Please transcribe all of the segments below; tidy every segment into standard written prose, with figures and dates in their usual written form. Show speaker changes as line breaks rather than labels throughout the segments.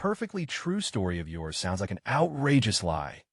perfectly true story of yours sounds like an outrageous lie.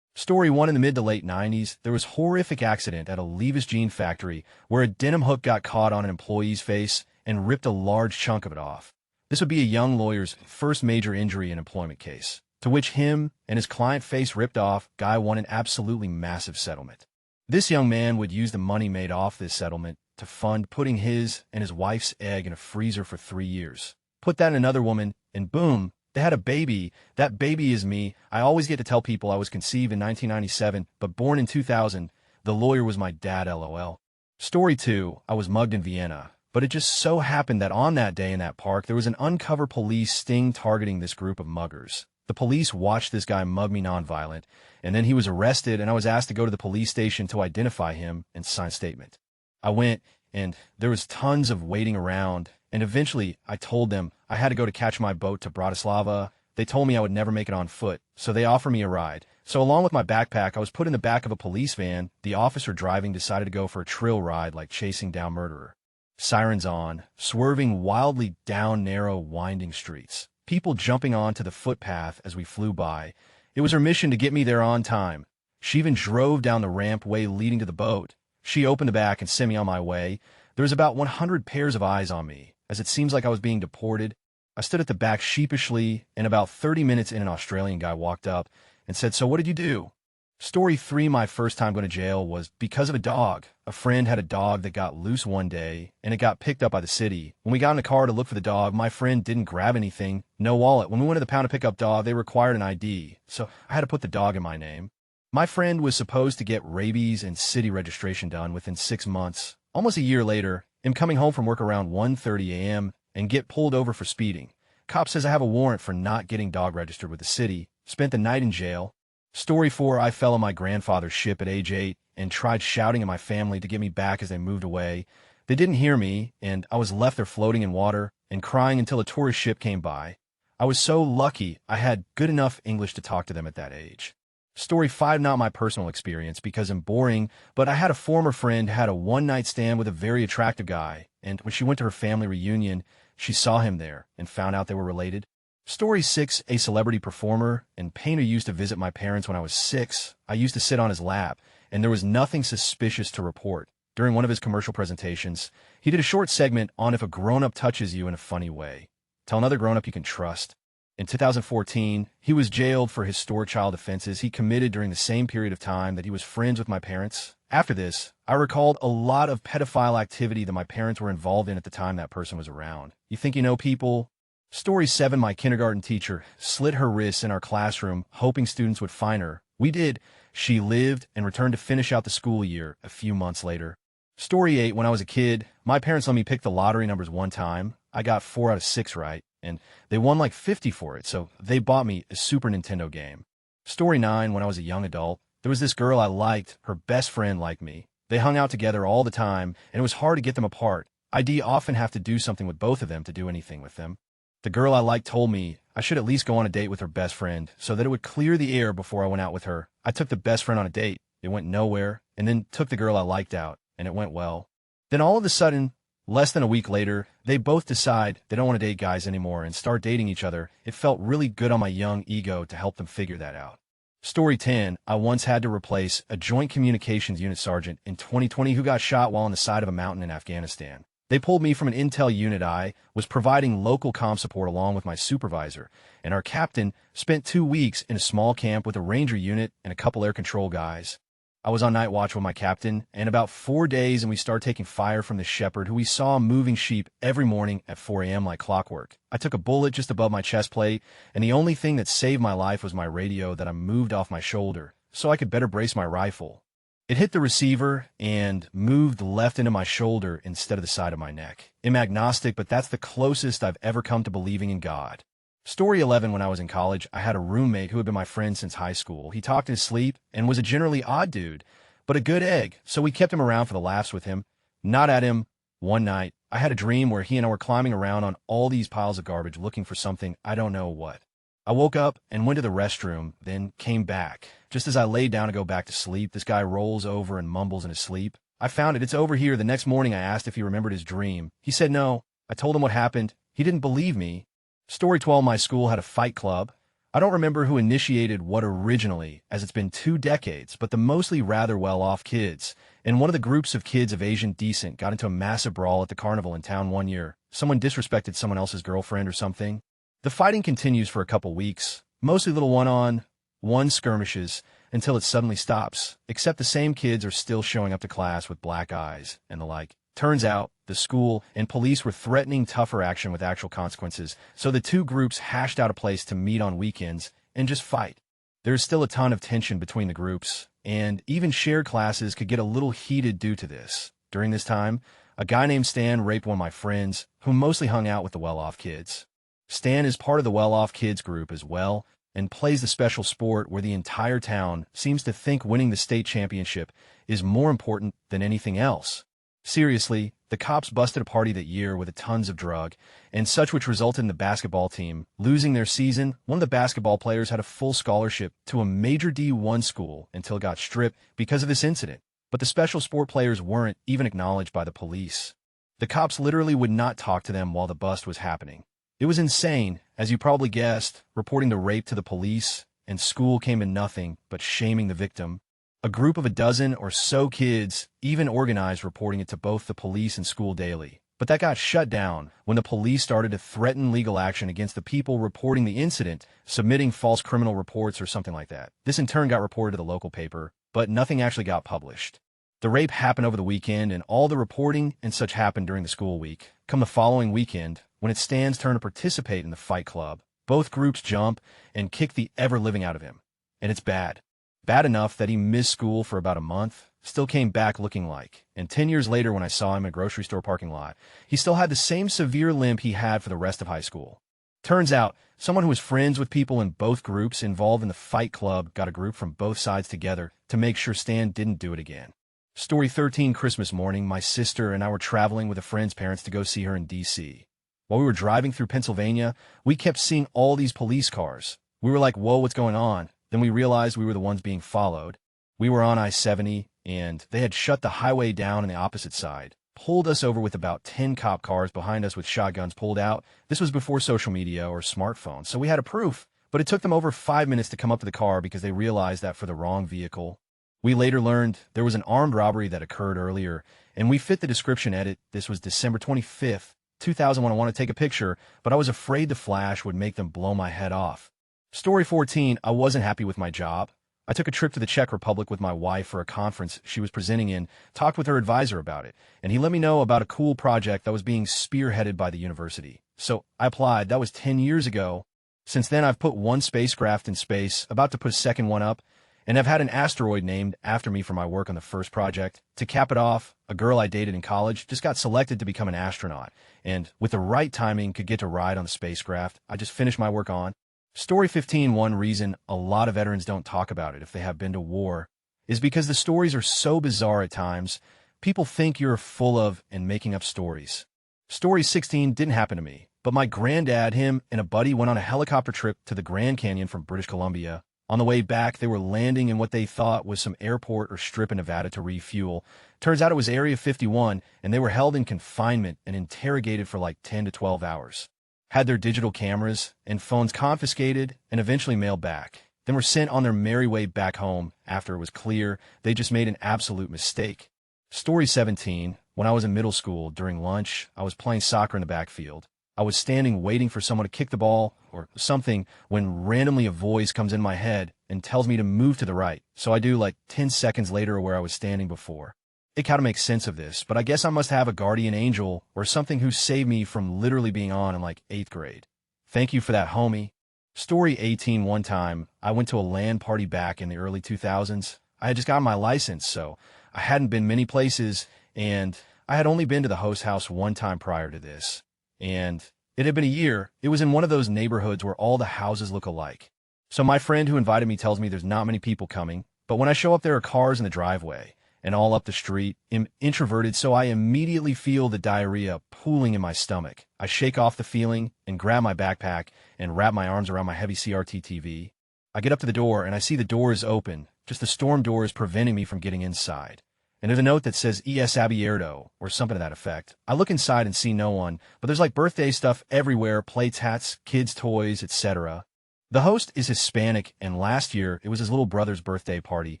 Story 1. In the mid to late 90s, there was a horrific accident at a Levi's jean factory where a denim hook got caught on an employee's face and ripped a large chunk of it off. This would be a young lawyer's first major injury and employment case, to which him and his client face ripped off. Guy won an absolutely massive settlement. This young man would use the money made off this settlement to fund putting his and his wife's egg in a freezer for 3 years. Put that in another woman, and boom, they had a baby. That baby is me. I always get to tell people I was conceived in 1997, but born in 2000. The lawyer was my dad, lol. Story 2. I was mugged in Vienna, but it just so happened that on that day in that park, there was an uncover police sting targeting this group of muggers. The police watched this guy mug me nonviolent, and then he was arrested, and I was asked to go to the police station to identify him and sign a statement. I went, and there was tons of waiting around, and eventually I told them I had to go to catch my boat to Bratislava. They told me I would never make it on foot, so they offered me a ride. So along with my backpack, I was put in the back of a police van. The officer driving decided to go for a trail ride like chasing down murderer. Sirens on, swerving wildly down narrow, winding streets. People jumping onto the footpath as we flew by. It was her mission to get me there on time. She even drove down the rampway leading to the boat. She opened the back and sent me on my way. There was about 100 pairs of eyes on me, as it seems like I was being deported. I stood at the back sheepishly, and about 30 minutes in, an Australian guy walked up and said, "So what did you do?" Story 3. My first time going to jail was because of a dog. A friend had a dog that got loose one day, and it got picked up by the city. When we got in the car to look for the dog, my friend didn't grab anything, no wallet. When we went to the pound to pick up dog, they required an ID, so I had to put the dog in my name. My friend was supposed to get rabies and city registration done within 6 months. Almost a year later, I'm coming home from work around 1:30 a.m. and get pulled over for speeding. Cop says I have a warrant for not getting dog registered with the city. Spent the night in jail. Story 4. I fell on my grandfather's ship at age 8 and tried shouting at my family to get me back as they moved away. They didn't hear me, and I was left there floating in water and crying until a tourist ship came by. I was so lucky I had good enough English to talk to them at that age. Story 5. Not my personal experience because I'm boring, but I had a former friend who had a one-night stand with a very attractive guy, and when she went to her family reunion, she saw him there and found out they were related. Story 6. A celebrity performer and painter used to visit my parents when I was 6. I used to sit on his lap, and there was nothing suspicious to report. During one of his commercial presentations, he did a short segment on if a grown-up touches you in a funny way. Tell another grown-up you can trust. In 2014, he was jailed for historic child offenses he committed during the same period of time that he was friends with my parents. After this, I recalled a lot of pedophile activity that my parents were involved in at the time that person was around. You think you know people? Story 7. My kindergarten teacher slit her wrists in our classroom, hoping students would find her. We did. She lived and returned to finish out the school year a few months later. Story 8. When I was a kid, my parents let me pick the lottery numbers one time. I got 4 out of 6 right, and they won like 50 for it, so they bought me a Super Nintendo game. Story 9. When I was a young adult, there was this girl I liked. Her best friend liked me. They hung out together all the time, and it was hard to get them apart. I'd often have to do something with both of them to do anything with them. The girl I liked told me I should at least go on a date with her best friend so that it would clear the air before I went out with her. I took the best friend on a date. It went nowhere, and then took the girl I liked out, and it went well. Then all of a sudden, less than a week later, they both decide they don't want to date guys anymore and start dating each other. It felt really good on my young ego to help them figure that out. Story 10. I once had to replace a Joint Communications Unit sergeant in 2020 who got shot while on the side of a mountain in Afghanistan. They pulled me from an intel unit. I was providing local comm support along with my supervisor, and our captain spent 2 weeks in a small camp with a ranger unit and a couple air control guys. I was on night watch with my captain, and about 4 days and we started taking fire from the shepherd who we saw moving sheep every morning at 4 a.m. like clockwork. I took a bullet just above my chest plate, and the only thing that saved my life was my radio that I moved off my shoulder so I could better brace my rifle. It hit the receiver and moved left into my shoulder instead of the side of my neck. I'm agnostic, but that's the closest I've ever come to believing in God. Story 11. When I was in college, I had a roommate who had been my friend since high school. He talked in his sleep and was a generally odd dude, but a good egg, so we kept him around for the laughs with him, not at him. One night, I had a dream where he and I were climbing around on all these piles of garbage looking for something, I don't know what. I woke up and went to the restroom, then came back. Just as I laid down to go back to sleep, this guy rolls over and mumbles in his sleep. I found it. It's over here. The next morning I asked if he remembered his dream. He said no. I told him what happened. He didn't believe me. Story 12, my school had a fight club. I don't remember who initiated what originally, as it's been 2 decades, but the mostly rather well-off kids. And one of the groups of kids of Asian descent got into a massive brawl at the carnival in town one year. Someone disrespected someone else's girlfriend or something. The fighting continues for a couple weeks, mostly little one-on-one skirmishes, until it suddenly stops, except the same kids are still showing up to class with black eyes and the like. Turns out, the school and police were threatening tougher action with actual consequences, so the two groups hashed out a place to meet on weekends and just fight. There's still a ton of tension between the groups, and even shared classes could get a little heated due to this. During this time, a guy named Stan raped one of my friends, who mostly hung out with the well-off kids. Stan is part of the well-off kids group as well, and plays the special sport where the entire town seems to think winning the state championship is more important than anything else. Seriously, the cops busted a party that year with tons of drug and such, which resulted in the basketball team losing their season. One of the basketball players had a full scholarship to a major D1 school until it got stripped because of this incident, but the special sport players weren't even acknowledged by the police. The cops literally would not talk to them while the bust was happening. It was insane, as you probably guessed, reporting the rape to the police, and school came in nothing but shaming the victim. A group of a dozen or so kids even organized reporting it to both the police and school daily. But that got shut down when the police started to threaten legal action against the people reporting the incident, submitting false criminal reports or something like that. This in turn got reported to the local paper, but nothing actually got published. The rape happened over the weekend, and all the reporting and such happened during the school week. Come the following weekend, when it's Stan's turn to participate in the fight club, both groups jump and kick the ever-living out of him. And it's bad. Bad enough that he missed school for about a month, still came back looking like. And 10 years later, when I saw him in a grocery store parking lot, he still had the same severe limp he had for the rest of high school. Turns out, someone who was friends with people in both groups involved in the fight club got a group from both sides together to make sure Stan didn't do it again. Story 13, Christmas morning, my sister and I were traveling with a friend's parents to go see her in D.C. While we were driving through Pennsylvania, we kept seeing all these police cars. We were like, whoa, what's going on? Then we realized we were the ones being followed. We were on I-70, and they had shut the highway down on the opposite side, pulled us over with about 10 cop cars behind us with shotguns pulled out. This was before social media or smartphones, so we had a proof. But it took them over 5 minutes to come up to the car because they realized that for the wrong vehicle. We later learned there was an armed robbery that occurred earlier, and we fit the description edit. This was December 25th, 2001. I want to take a picture, but I was afraid the flash would make them blow my head off. Story 14, I wasn't happy with my job. I took a trip to the Czech Republic with my wife for a conference she was presenting in, talked with her advisor about it, and he let me know about a cool project that was being spearheaded by the university. So I applied. That was 10 years ago. Since then, I've put one spacecraft in space, about to put a second one up, and I've had an asteroid named after me for my work on the first project. To cap it off, a girl I dated in college just got selected to become an astronaut, and with the right timing could get to ride on the spacecraft I just finished my work on. Story 15, one reason a lot of veterans don't talk about it if they have been to war is because the stories are so bizarre at times, people think you're full of and making up stories. Story 16 didn't happen to me, but my granddad, him, and a buddy went on a helicopter trip to the Grand Canyon from British Columbia. On the way back, they were landing in what they thought was some airport or strip in Nevada to refuel. Turns out it was Area 51, and they were held in confinement and interrogated for like 10 to 12 hours. Had their digital cameras and phones confiscated and eventually mailed back. Then were sent on their merry way back home after it was clear they just made an absolute mistake. Story 17, when I was in middle school, during lunch, I was playing soccer in the backfield. I was standing waiting for someone to kick the ball or something when randomly a voice comes in my head and tells me to move to the right. So I do like 10 seconds later where I was standing before. It kind of makes sense of this, but I guess I must have a guardian angel or something who saved me from literally being on in like 8th grade. Thank you for that, homie. Story 18, one time, I went to a LAN party back in the early 2000s. I had just gotten my license, so I hadn't been many places, and I had only been to the host house one time prior to this. And it had been a year. It was in one of those neighborhoods where all the houses look alike. So my friend who invited me tells me there's not many people coming, but when I show up, there are cars in the driveway and all up the street. I'm introverted, so I immediately feel the diarrhea pooling in my stomach. I shake off the feeling and grab my backpack and wrap my arms around my heavy CRT TV. I get up to the door and I see the door is open, just the storm door is preventing me from getting inside. and there's a note that says "Es abierto" or something to that effect. I look inside and see no one, but there's like birthday stuff everywhere, plates, hats, kids' toys, etc. The host is Hispanic, and last year it was his little brother's birthday party,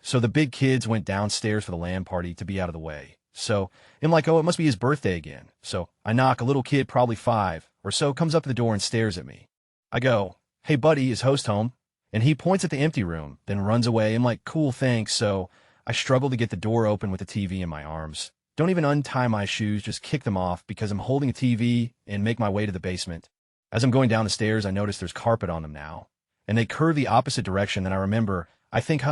so the big kids went downstairs for the LAN party to be out of the way. So I'm like, oh, it must be his birthday again. So I knock. A little kid, probably 5 or so, comes up to the door and stares at me. I go, "Hey buddy, is host home?" And he points at the empty room, then runs away. I'm like, "Cool, thanks." So I struggle to get the door open with the TV in my arms. Don't even untie my shoes, just kick them off because I'm holding a TV and make my way to the basement. As I'm going down the stairs, I notice there's carpet on them now. And they curve the opposite direction than I remember. I think,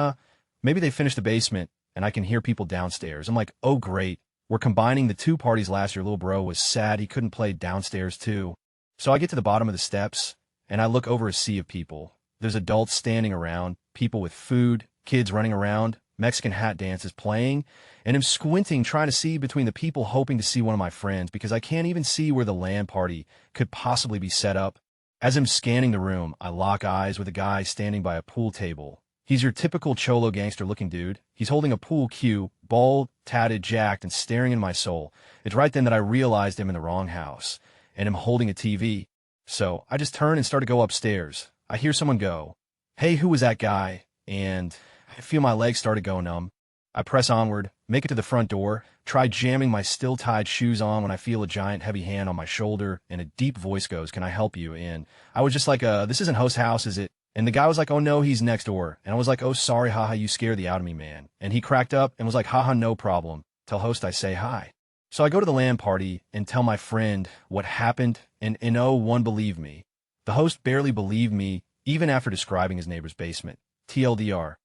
maybe they finished the basement and I can hear people downstairs. I'm like, oh great. We're combining the two parties last year. Little bro was sad he couldn't play downstairs too. So I get to the bottom of the steps and I look over a sea of people. There's adults standing around, people with food, kids running around, Mexican hat dances playing, and I'm squinting trying to see between the people, hoping to see one of my friends because I can't even see where the LAN party could possibly be set up. As I'm scanning the room, I lock eyes with a guy standing by a pool table. He's your typical cholo gangster looking dude. He's holding a pool cue, bald, tatted, jacked, and staring in my soul. It's right then that I realized I'm in the wrong house, and I'm holding a TV. So I just turn and start to go upstairs. I hear someone go, "Hey, who was that guy?" And I feel my legs start to go numb. I press onward, make it to the front door, try jamming my still-tied shoes on when I feel a giant heavy hand on my shoulder, and a deep voice goes, "Can I help you?" And I was just like, "This isn't host house, is it?" And the guy was like, "Oh no, he's next door." And I was like, "Oh, sorry, haha, you scared the out of me, man." And he cracked up and was like, "Haha, no problem." Tell host I say hi. So I go to the LAN party and tell my friend what happened, and no one believed me. The host barely believed me, even after describing his neighbor's basement. TLDR.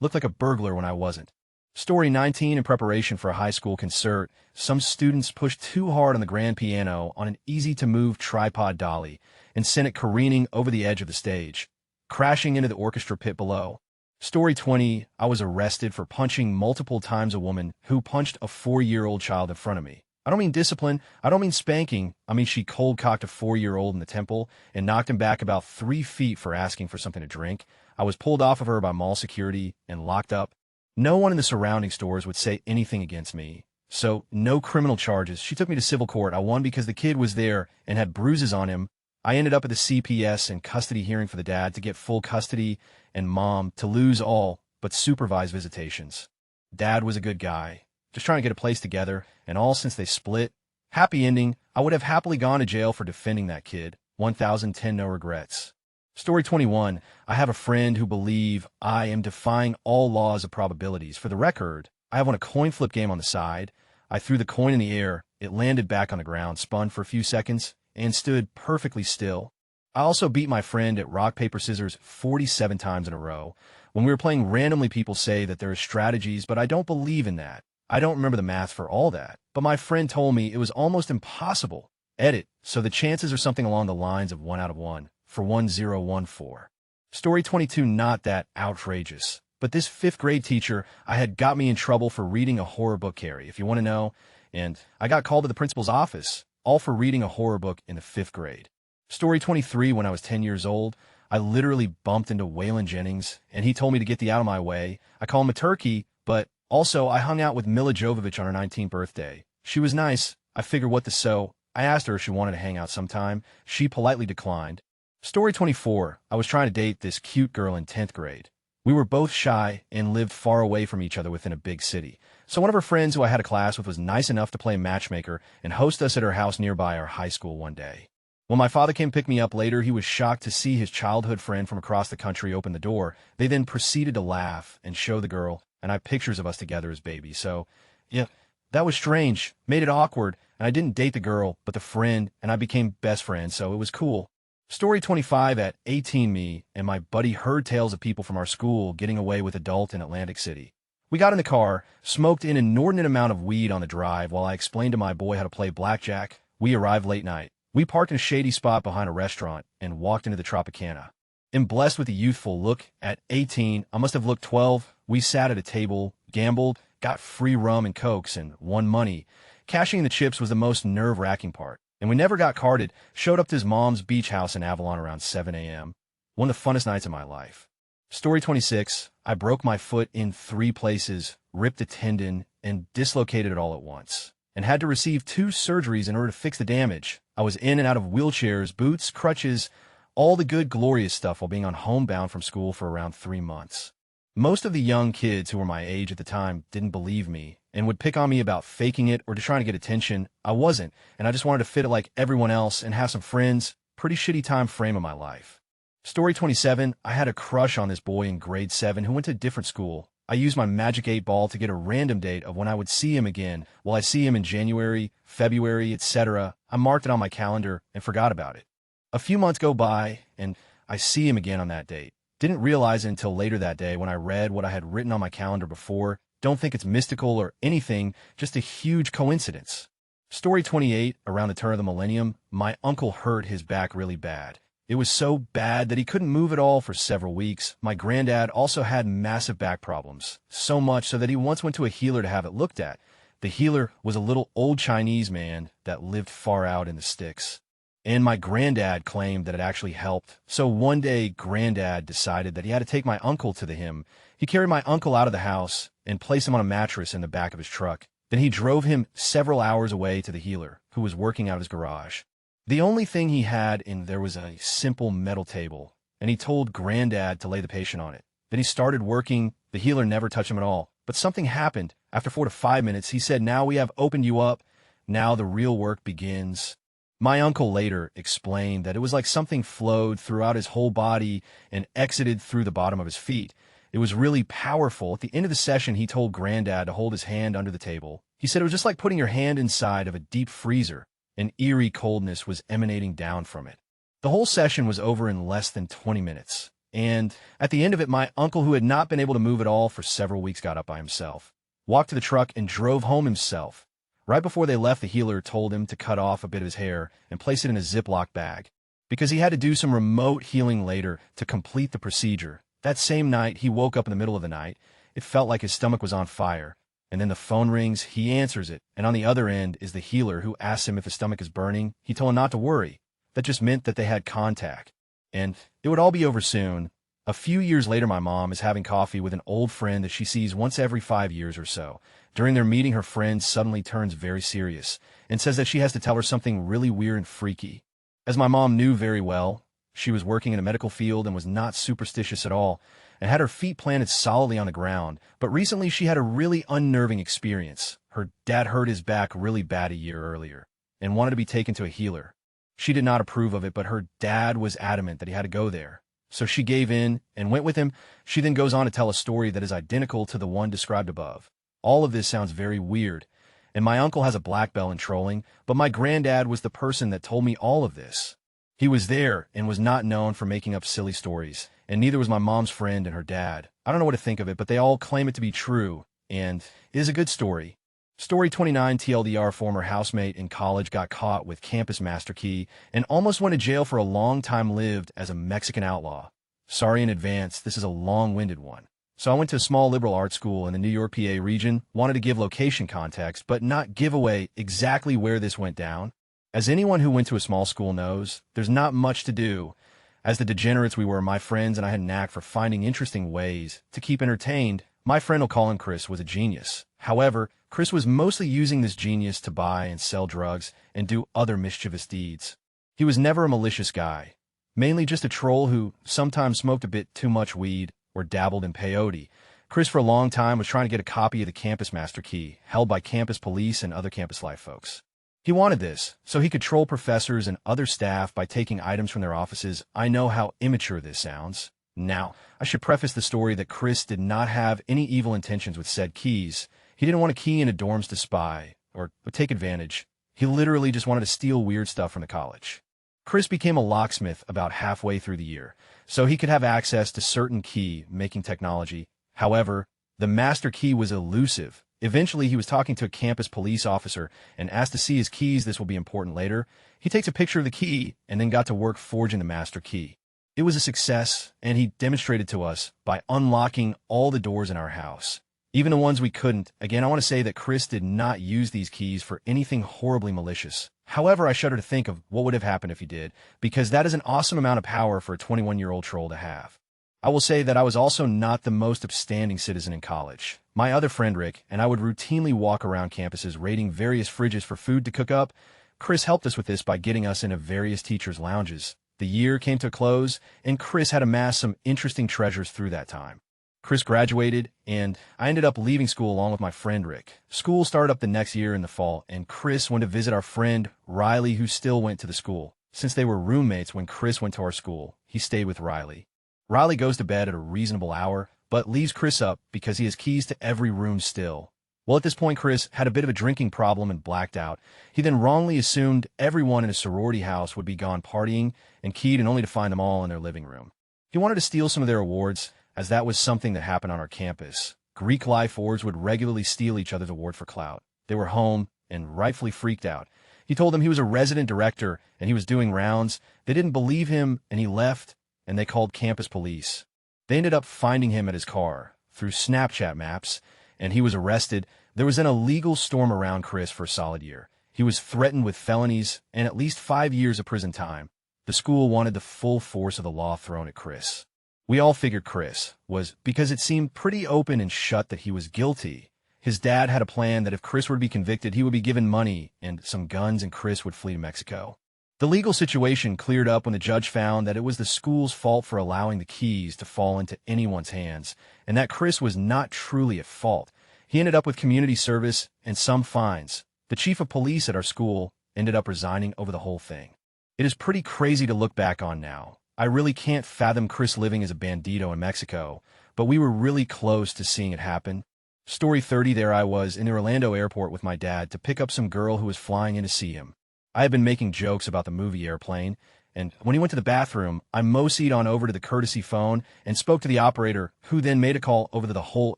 Looked like a burglar when I wasn't. Story 19. In preparation for a high school concert, some students pushed too hard on the grand piano on an easy-to-move tripod dolly and sent it careening over the edge of the stage, crashing into the orchestra pit below. Story 20. I was arrested for punching multiple times a woman who punched a 4-year-old child in front of me. I don't mean discipline. I don't mean spanking. I mean she cold-cocked a 4-year-old in the temple and knocked him back about 3 feet for asking for something to drink. I was pulled off of her by mall security and locked up. No one in the surrounding stores would say anything against me. So, no criminal charges. She took me to civil court. I won because the kid was there and had bruises on him. I ended up at the CPS and custody hearing for the dad to get full custody and mom to lose all but supervised visitations. Dad was a good guy, just trying to get a place together, and all since they split. Happy ending. I would have happily gone to jail for defending that kid. 1010 no regrets. Story 21. I have a friend who believe I am defying all laws of probabilities. For the record, I have won a coin flip game on the side. I threw the coin in the air. It landed back on the ground, spun for a few seconds, and stood perfectly still. I also beat my friend at rock, paper, scissors 47 times in a row. When we were playing randomly, people say that there are strategies, but I don't believe in that. I don't remember the math for all that, but my friend told me it was almost impossible. Edit. So the chances are something along the lines of 1 out of 1 for 1014. Story 22. Not that outrageous, but this 5th grade teacher I had got me in trouble for reading a horror book, Carrie, if you want to know, and I got called to the principal's office, all for reading a horror book in the 5th grade. Story 23. When I was 10 years old, I literally bumped into Waylon Jennings, and he told me to get the out of my way. I call him a turkey, but also I hung out with Mila Jovovich on her 19th birthday. She was nice. I figured what the so. I asked her if she wanted to hang out sometime. She politely declined. Story 24. I was trying to date this cute girl in 10th grade. We were both shy and lived far away from each other within a big city. So one of her friends who I had a class with was nice enough to play matchmaker and host us at her house nearby our high school one day. When my father came to pick me up later, he was shocked to see his childhood friend from across the country open the door. They then proceeded to laugh and show the girl, and I have pictures of us together as babies. So, yeah, that was strange, made it awkward, and I didn't date the girl, but the friend, and I became best friends, so it was cool. Story 25. At 18, me and my buddy heard tales of people from our school getting away with adult in Atlantic City. We got in the car, smoked an inordinate amount of weed on the drive while I explained to my boy how to play blackjack. We arrived late night. We parked in a shady spot behind a restaurant and walked into the Tropicana. And blessed with a youthful look, at 18, I must have looked 12, we sat at a table, gambled, got free rum and cokes, and won money. Cashing in the chips was the most nerve-wracking part. And we never got carded, showed up to his mom's beach house in Avalon around 7 a.m. One of the funnest nights of my life. Story 26. I broke my foot in 3 places, ripped a tendon, and dislocated it all at once, and had to receive 2 surgeries in order to fix the damage. I was in and out of wheelchairs, boots, crutches, all the good, glorious stuff while being on homebound from school for around 3 months. Most of the young kids who were my age at the time didn't believe me and would pick on me about faking it or just trying to get attention. I wasn't, and I just wanted to fit it like everyone else and have some friends. Pretty shitty time frame of my life. Story 27, I had a crush on this boy in grade 7 who went to a different school. I used my magic 8-ball to get a random date of when I would see him again. Will I see him in January, February, etc.? I marked it on my calendar and forgot about it. A few months go by, and I see him again on that date. Didn't realize it until later that day when I read what I had written on my calendar before. Don't think it's mystical or anything, just a huge coincidence. Story 28, around the turn of the millennium, my uncle hurt his back really bad. It was so bad that he couldn't move at all for several weeks. My granddad also had massive back problems, so much so that he once went to a healer to have it looked at. The healer was a little old Chinese man that lived far out in the sticks. And my granddad claimed that it actually helped. So one day, granddad decided that he had to take my uncle to the him. He carried my uncle out of the house and placed him on a mattress in the back of his truck. Then he drove him several hours away to the healer, who was working out of his garage. The only thing he had in there was a simple metal table, and he told granddad to lay the patient on it. Then he started working. The healer never touched him at all. But something happened. After 4 to 5 minutes, he said, "Now we have opened you up. Now the real work begins." My uncle later explained that it was like something flowed throughout his whole body and exited through the bottom of his feet. It was really powerful. At the end of the session, he told granddad to hold his hand under the table. He said it was just like putting your hand inside of a deep freezer. An eerie coldness was emanating down from it. The whole session was over in less than 20 minutes. And at the end of it, my uncle, who had not been able to move at all for several weeks, got up by himself, walked to the truck, and drove home himself. Right before they left, the healer told him to cut off a bit of his hair and place it in a Ziploc bag, because he had to do some remote healing later to complete the procedure. That same night, he woke up in the middle of the night. It felt like his stomach was on fire. And then the phone rings, he answers it, and on the other end is the healer who asks him if his stomach is burning. He told him not to worry. That just meant that they had contact. And it would all be over soon. A few years later, my mom is having coffee with an old friend that she sees once every 5 years or so. During their meeting, her friend suddenly turns very serious and says that she has to tell her something really weird and freaky. As my mom knew very well, she was working in a medical field and was not superstitious at all, and had her feet planted solidly on the ground. But recently, she had a really unnerving experience. Her dad hurt his back really bad a year earlier and wanted to be taken to a healer. She did not approve of it, but her dad was adamant that he had to go there. So she gave in and went with him. She then goes on to tell a story that is identical to the one described above. All of this sounds very weird, and my uncle has a black belt in trolling, but my granddad was the person that told me all of this. He was there and was not known for making up silly stories, and neither was my mom's friend and her dad. I don't know what to think of it, but they all claim it to be true, and it is a good story. Story 29, TLDR, former housemate in college got caught with campus master key and almost went to jail for a long time, lived as a Mexican outlaw. Sorry in advance, this is a long-winded one. So I went to a small liberal arts school in the New York, PA region, wanted to give location context, but not give away exactly where this went down. As anyone who went to a small school knows, there's not much to do. As the degenerates we were, my friends and I had a knack for finding interesting ways to keep entertained. My friend, we'll call him Chris, was a genius. However, Chris was mostly using this genius to buy and sell drugs and do other mischievous deeds. He was never a malicious guy, mainly just a troll who sometimes smoked a bit too much weed or dabbled in peyote. Chris, for a long time, was trying to get a copy of the campus master key, held by campus police and other campus life folks. He wanted this, so he could troll professors and other staff by taking items from their offices. I know how immature this sounds. Now, I should preface the story that Chris did not have any evil intentions with said keys. He didn't want a key into dorms to spy or take advantage. He literally just wanted to steal weird stuff from the college. Chris became a locksmith about halfway through the year, so he could have access to certain key-making technology. However, the master key was elusive. Eventually, he was talking to a campus police officer and asked to see his keys. This will be important later. He takes a picture of the key and then got to work forging the master key. It was a success, and he demonstrated to us by unlocking all the doors in our house, even the ones we couldn't. Again, I want to say that Chris did not use these keys for anything horribly malicious. However, I shudder to think of what would have happened if he did, because that is an awesome amount of power for a 21-year-old troll to have. I will say that I was also not the most upstanding citizen in college. My other friend Rick and I would routinely walk around campuses raiding various fridges for food to cook up. Chris helped us with this by getting us into various teachers' lounges. The year came to a close, and Chris had amassed some interesting treasures through that time. Chris graduated, and I ended up leaving school along with my friend Rick. School started up the next year in the fall, and Chris went to visit our friend Riley, who still went to the school. Since they were roommates when Chris went to our school, he stayed with Riley. Riley goes to bed at a reasonable hour, but leaves Chris up because he has keys to every room still. Well, at this point, Chris had a bit of a drinking problem and blacked out. He then wrongly assumed everyone in a sorority house would be gone partying and keyed, and only to find them all in their living room. He wanted to steal some of their awards, as that was something that happened on our campus. Greek life orgs would regularly steal each other's award for clout. They were home and rightfully freaked out. He told them he was a resident director and he was doing rounds. They didn't believe him and he left, and they called campus police. They ended up finding him at his car through Snapchat maps, and he was arrested. There was then a legal storm around Chris for a solid year. He was threatened with felonies and at least 5 years of prison time. The school wanted the full force of the law thrown at Chris. We all figured Chris was, because it seemed pretty open and shut that he was guilty. His dad had a plan that if Chris were to be convicted, he would be given money and some guns, and Chris would flee to Mexico. The legal situation cleared up when the judge found that it was the school's fault for allowing the keys to fall into anyone's hands, and that Chris was not truly at fault. He ended up with community service and some fines. The chief of police at our school ended up resigning over the whole thing. It is pretty crazy to look back on now. I really can't fathom Chris living as a bandito in Mexico, but we were really close to seeing it happen. Story 30, there I was in the Orlando airport with my dad to pick up some girl who was flying in to see him. I had been making jokes about the movie Airplane, and when he went to the bathroom, I moseyed on over to the courtesy phone and spoke to the operator, who then made a call over to the whole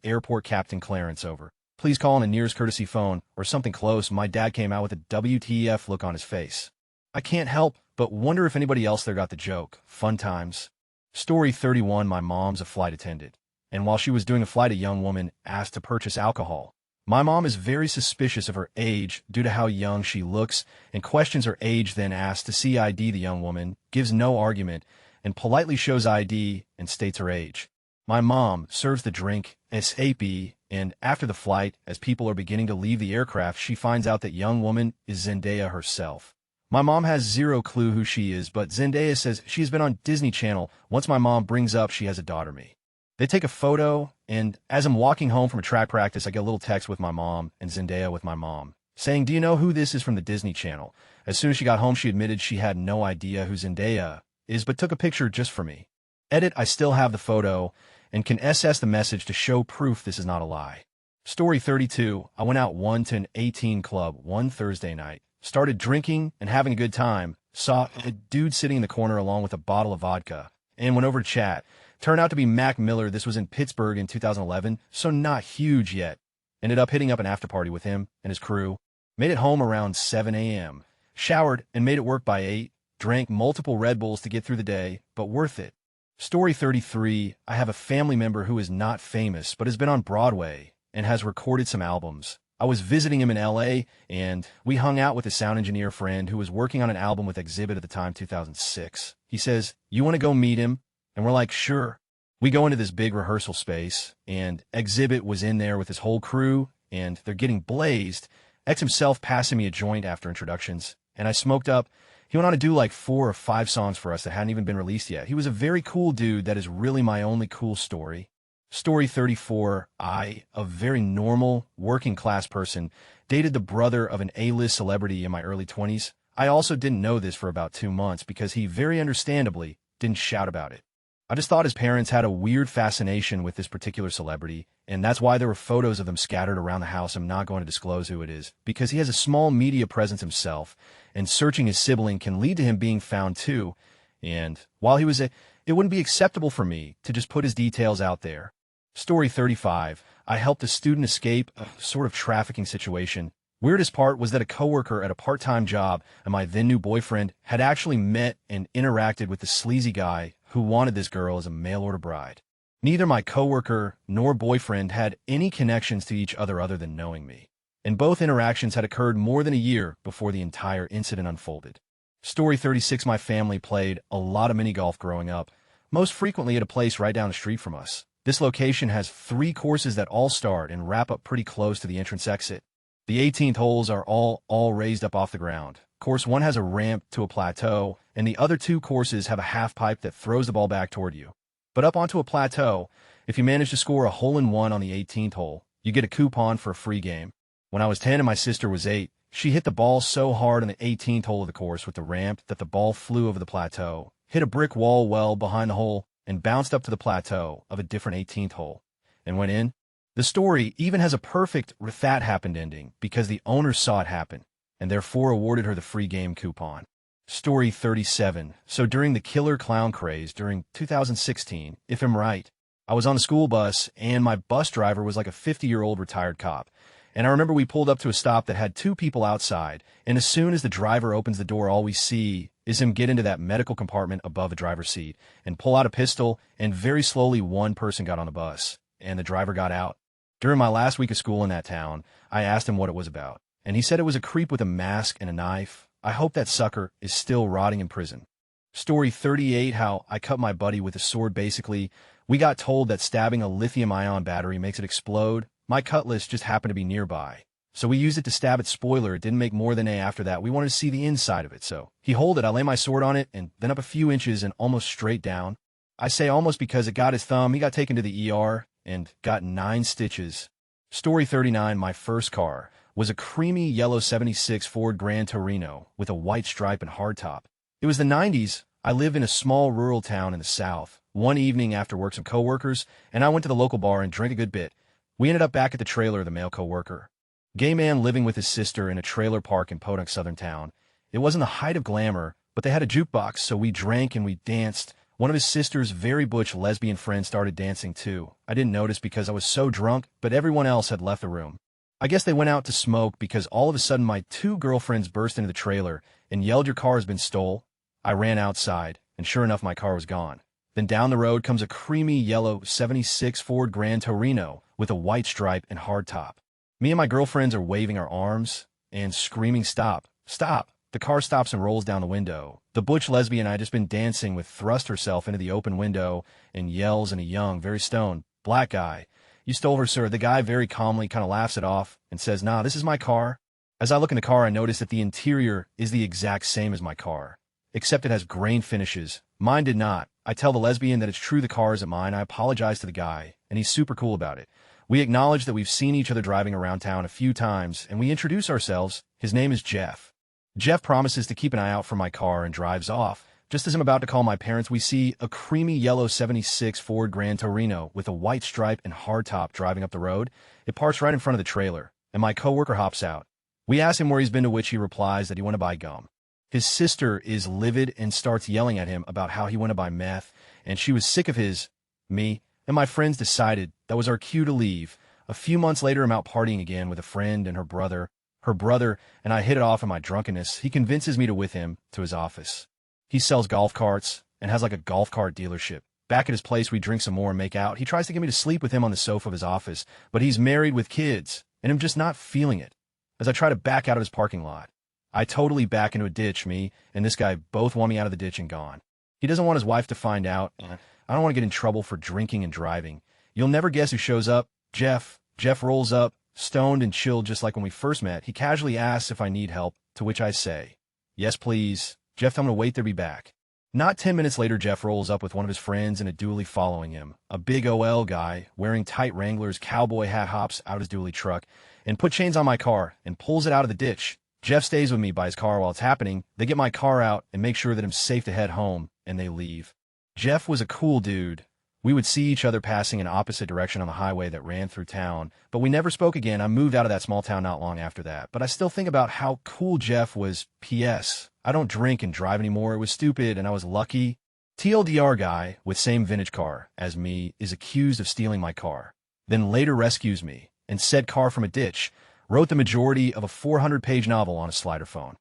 airport Captain Clarence over. Please call on a nearest courtesy phone or something close. My dad came out with a WTF look on his face. I can't help but wonder if anybody else there got the joke. Fun times. Story 31, my mom's a flight attendant, and while she was doing a flight, a young woman asked to purchase alcohol. My mom is very suspicious of her age due to how young she looks and questions her age, then asks to see ID. The young woman gives no argument and politely shows ID and states her age. My mom serves the drink SAP, and after the flight, as people are beginning to leave the aircraft, she finds out that young woman is Zendaya herself. My mom has zero clue who she is, but Zendaya says she has been on Disney Channel. Once my mom brings up she has a daughter me. They take a photo, and as I'm walking home from a track practice, I get a little text with my mom and Zendaya with my mom, saying, "Do you know who this is from the Disney Channel?" As soon as she got home, she admitted she had no idea who Zendaya is, but took a picture just for me. Edit, I still have the photo and can SS the message to show proof this is not a lie. Story 32, I went out to an 18 club one Thursday night, started drinking and having a good time, saw a dude sitting in the corner along with a bottle of vodka, and went over to chat. Turned out to be Mac Miller. This was in Pittsburgh in 2011, so not huge yet. Ended up hitting up an after party with him and his crew. Made it home around 7 a.m. Showered and made it work by 8. Drank multiple Red Bulls to get through the day, but worth it. Story 33, I have a family member who is not famous, but has been on Broadway and has recorded some albums. I was visiting him in LA, and we hung out with a sound engineer friend who was working on an album with Exhibit at the time, 2006. He says, "You want to go meet him?" And we're like, "Sure." We go into this big rehearsal space, and Exhibit was in there with his whole crew, and they're getting blazed. X himself passing me a joint after introductions, and I smoked up. He went on to do like 4 or 5 songs for us that hadn't even been released yet. He was a very cool dude. That is really my only cool story. Story 34, I, a very normal, working-class person, dated the brother of an A-list celebrity in my early 20s. I also didn't know this for about 2 months because he very understandably didn't shout about it. I just thought his parents had a weird fascination with this particular celebrity, and that's why there were photos of them scattered around the house. I'm not going to disclose who it is, because he has a small media presence himself, and searching his sibling can lead to him being found too. And while he was it wouldn't be acceptable for me to just put his details out there. Story 35, I helped a student escape a sort of trafficking situation. Weirdest part was that a coworker at a part-time job and my then new boyfriend had actually met and interacted with the sleazy guy who wanted this girl as a mail-order bride. Neither my coworker nor boyfriend had any connections to each other than knowing me, and both interactions had occurred more than a year before the entire incident unfolded. Story 36, my family played a lot of mini golf growing up. most frequently at a place right down the street from us. This location has 3 courses that all start and wrap up pretty close to the entrance exit. The 18th holes are all raised up off the ground. Course 1 has a ramp to a plateau, and the other 2 courses have a half pipe that throws the ball back toward you. But up onto a plateau, if you manage to score a hole-in-one on the 18th hole, you get a coupon for a free game. When I was 10 and my sister was 8, she hit the ball so hard on the 18th hole of the course with the ramp that the ball flew over the plateau, hit a brick wall well behind the hole, and bounced up to the plateau of a different 18th hole, and went in. The story even has a perfect "that happened" ending because the owners saw it happen, and therefore awarded her the free game coupon. Story 37. So during the killer clown craze during 2016, if I'm right, I was on the school bus, and my bus driver was like a 50-year-old retired cop. And I remember we pulled up to a stop that had 2 people outside, and as soon as the driver opens the door, all we see is him get into that medical compartment above the driver's seat and pull out a pistol, and very slowly one person got on the bus, and the driver got out. During my last week of school in that town, I asked him what it was about, and he said it was a creep with a mask and a knife. I hope that sucker is still rotting in prison. Story 38, how I cut my buddy with a sword. Basically, we got told that stabbing a lithium-ion battery makes it explode. My cutlass just happened to be nearby, so we used it to stab its spoiler. It didn't make more than A after that. We wanted to see the inside of it, so he hold it, I lay my sword on it, and then up a few inches and almost straight down. I say almost because it got his thumb. He got taken to the ER and got 9 stitches. Story 39, my first car was a creamy yellow 76 Ford Grand Torino with a white stripe and hardtop. It was the 90s. I live in a small rural town in the South. One evening after work, some coworkers and I went to the local bar and drank a good bit. We ended up back at the trailer of the male coworker. Gay man living with his sister in a trailer park in Podunk, southern town. It wasn't the height of glamour, but they had a jukebox, so we drank and we danced. One of his sister's very butch lesbian friends started dancing too. I didn't notice because I was so drunk, but everyone else had left the room. I guess they went out to smoke because all of a sudden my 2 girlfriends burst into the trailer and yelled, "Your car has been stole." I ran outside, and sure enough, my car was gone. Then down the road comes a creamy yellow 76 Ford Grand Torino with a white stripe and hardtop. Me and my girlfriends are waving our arms and screaming, "Stop, stop." The car stops and rolls down the window. The butch lesbian I had just been dancing with thrust herself into the open window and yells in a young, very stoned, black guy, "You stole her, sir." The guy very calmly kind of laughs it off and says, "Nah, this is my car." As I look in the car, I notice that the interior is the exact same as my car, except it has grain finishes. Mine did not. I tell the lesbian that it's true the car isn't mine. I apologize to the guy, and he's super cool about it. We acknowledge that we've seen each other driving around town a few times, and we introduce ourselves. His name is Jeff. Jeff promises to keep an eye out for my car and drives off. Just as I'm about to call my parents, we see a creamy yellow 76 Ford Grand Torino with a white stripe and hardtop driving up the road. It parks right in front of the trailer, and my coworker hops out. We ask him where he's been, to which he replies that he went to buy gum. His sister is livid and starts yelling at him about how he went to buy meth, and she was sick of his. Me and my friends decided that was our cue to leave. A few months later, I'm out partying again with a friend and her brother. Her brother and I hit it off in my drunkenness. He convinces me to with him to his office. He sells golf carts and has like a golf cart dealership. Back at his place, we drink some more and make out. He tries to get me to sleep with him on the sofa of his office, but he's married with kids, and I'm just not feeling it. As I try to back out of his parking lot, I totally back into a ditch. Me and this guy both want me out of the ditch and gone. He doesn't want his wife to find out. I don't want to get in trouble for drinking and driving. You'll never guess who shows up. Jeff. Jeff rolls up, stoned and chilled just like when we first met. He casually asks if I need help, to which I say, "Yes, please." Jeff, tell him to wait there, be back. Not 10 minutes later, Jeff rolls up with one of his friends and a dually following him. A big OL guy, wearing tight Wranglers, cowboy hat, hops out his dually truck and put chains on my car and pulls it out of the ditch. Jeff stays with me by his car while it's happening. They get my car out and make sure that I'm safe to head home, and they leave. Jeff was a cool dude. We would see each other passing in opposite direction on the highway that ran through town, but we never spoke again. I moved out of that small town not long after that, but I still think about how cool Jeff was. P.S. I don't drink and drive anymore. It was stupid, and I was lucky. TLDR guy with same vintage car as me is accused of stealing my car, then later rescues me and said car from a ditch, wrote the majority of a 400-page novel on a slider phone.